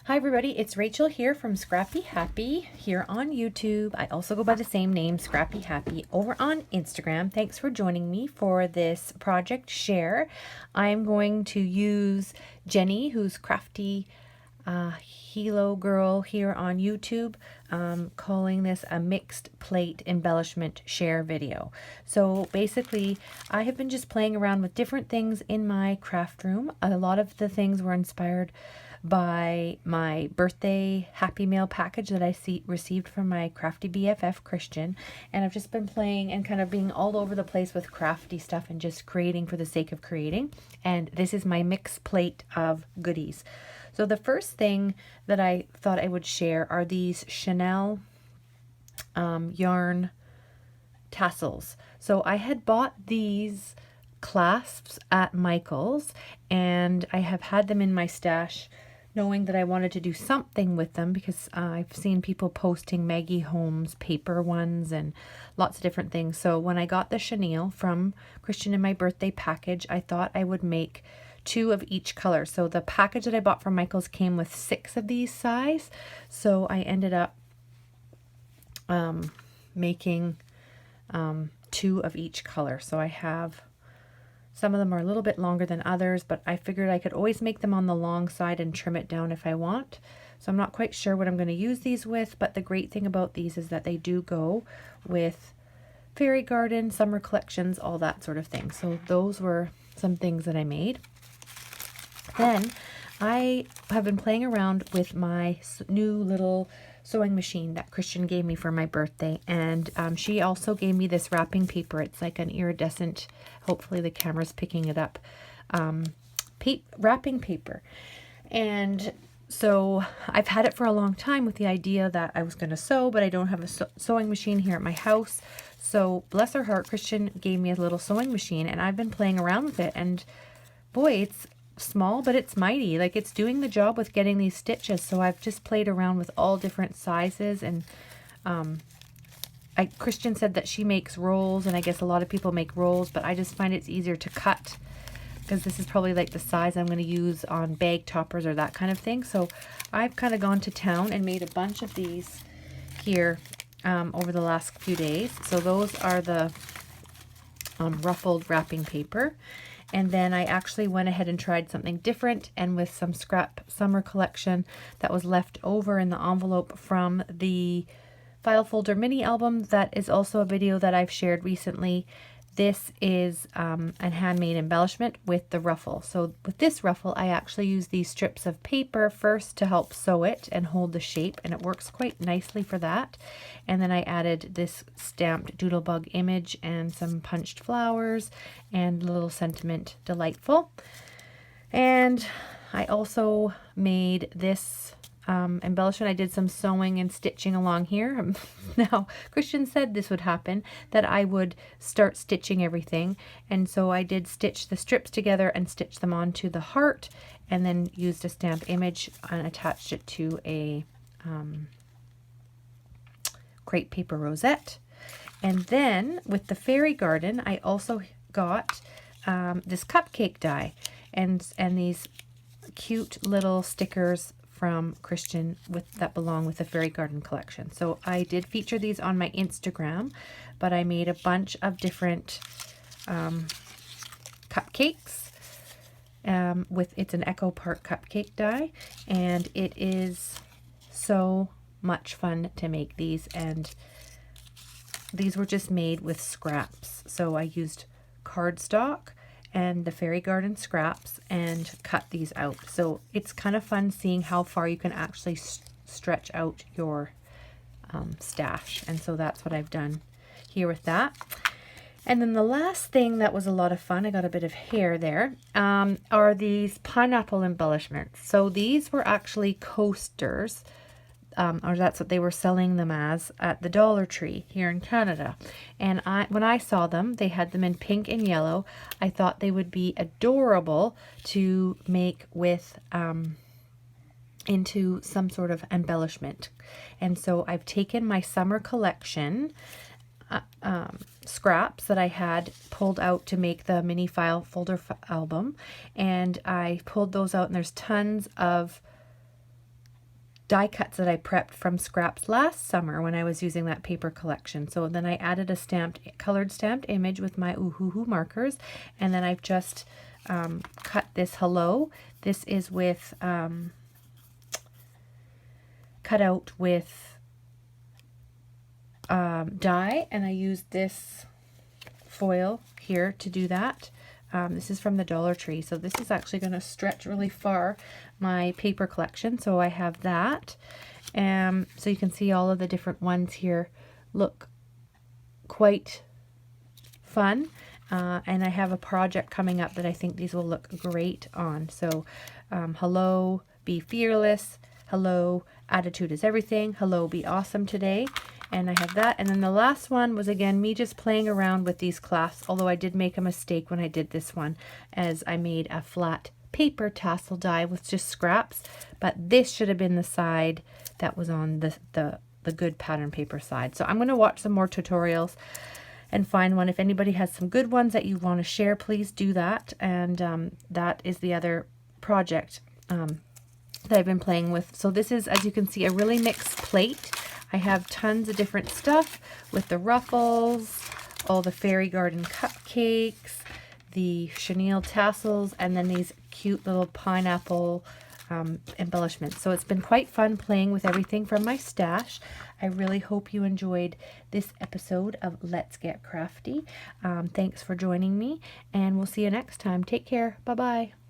Hi everybody, it's Rachel here from Scrappy Happy here on YouTube. I also go by the same name, Scrappy Happy, over on Instagram. Thanks for joining me for this project share. I'm going to use Jenny, who's Crafty Hilo girl here on YouTube, calling this a mixed plate embellishment share video. So basically, I have been just playing around with different things in my craft room. A lot of the things were inspired by my birthday Happy Mail package that I received from my crafty BFF Kristianne, and I've just been playing and kind of being all over the place with crafty stuff and just creating for the sake of creating. And this is my mix plate of goodies. So the first thing that I thought I would share are these Chanel yarn tassels. So I had bought these clasps at Michael's, and I have had them in my stash knowing that I wanted to do something with them because I've seen people posting Maggie Holmes paper ones and lots of different things. So when I got the chenille from Kristianne in my birthday package, I thought I would make 2 of each color. So the package that I bought from Michael's came with 6 of these size. So I ended up making 2 of each color. So I have, some of them are a little bit longer than others, but I figured I could always make them on the long side and trim it down if I want. So I'm not quite sure what I'm going to use these with, but the great thing about these is that they do go with fairy garden, summer collections, all that sort of thing. So those were some things that I made. Then I have been playing around with my new little sewing machine that Kristianne gave me for my birthday, and she also gave me this wrapping paper. It's like an iridescent, hopefully the camera's picking it up, wrapping paper. And so I've had it for a long time with the idea that I was going to sew, but I don't have a sewing machine here at my house. So bless her heart, Kristianne gave me a little sewing machine, and I've been playing around with it, and boy, it's small, but it's mighty. Like, it's doing the job with getting these stitches. So I've just played around with all different sizes, and Kristianne said that she makes rolls, and I guess a lot of people make rolls, but I just find it's easier to cut because this is probably like the size I'm going to use on bag toppers or that kind of thing. So I've kind of gone to town and made a bunch of these here over the last few days. So those are the ruffled wrapping paper. And then I actually went ahead and tried something different, and with some scrap summer collection that was left over in the envelope from the file folder mini album, that is also a video that I've shared recently. This is a handmade embellishment with the ruffle. So with this ruffle, I actually use these strips of paper first to help sew it and hold the shape, and it works quite nicely for that. And then I added this stamped doodlebug image and some punched flowers and a little sentiment delightful. And I also made this embellishment. I did some sewing and stitching along here. Now, Kristianne said this would happen, that I would start stitching everything, and so I did stitch the strips together and stitch them onto the heart, and then used a stamp image and attached it to a crepe paper rosette. And then with the fairy garden, I also got this cupcake die and these cute little stickers from Kristianne that belong with the fairy garden collection. So I did feature these on my Instagram, but I made a bunch of different cupcakes it's an Echo Park cupcake die, and it is so much fun to make these, and these were just made with scraps. So I used cardstock and the fairy garden scraps and cut these out. So it's kind of fun seeing how far you can actually stretch out your stash, and so that's what I've done here with that. And then the last thing that was a lot of fun, I got a bit of hair there, are these pineapple embellishments. So these were actually coasters, or that's what they were selling them as at the Dollar Tree here in Canada. And when I saw them, they had them in pink and yellow. I thought they would be adorable to make with into some sort of embellishment. And so I've taken my summer collection scraps that I had pulled out to make the mini file folder album, and I pulled those out, and there's tons of die cuts that I prepped from scraps last summer when I was using that paper collection. So then I added a colored stamped image with my Oohoo markers, and then I've just cut this Hilo. This is with cut out with die, and I used this foil here to do that. This is from the Dollar Tree, so this is actually going to stretch really far, my paper collection. So I have that, so you can see all of the different ones here look quite fun, and I have a project coming up that I think these will look great on. So hello, be fearless. Hello, attitude is everything. Hello, be awesome today. And I have that. And then the last one was, again, me just playing around with these clasps, although I did make a mistake when I did this one, as I made a flat paper tassel die with just scraps. But this should have been the side that was on the good pattern paper side. So I'm going to watch some more tutorials and find one. If anybody has some good ones that you want to share, please do that. And that is the other project that I've been playing with. So this is, as you can see, a really mixed plate. I have tons of different stuff with the ruffles, all the fairy garden cupcakes, the chenille tassels, and then these cute little pineapple embellishments. So it's been quite fun playing with everything from my stash. I really hope you enjoyed this episode of Let's Get Crafty. Thanks for joining me, and we'll see you next time. Take care. Bye-bye.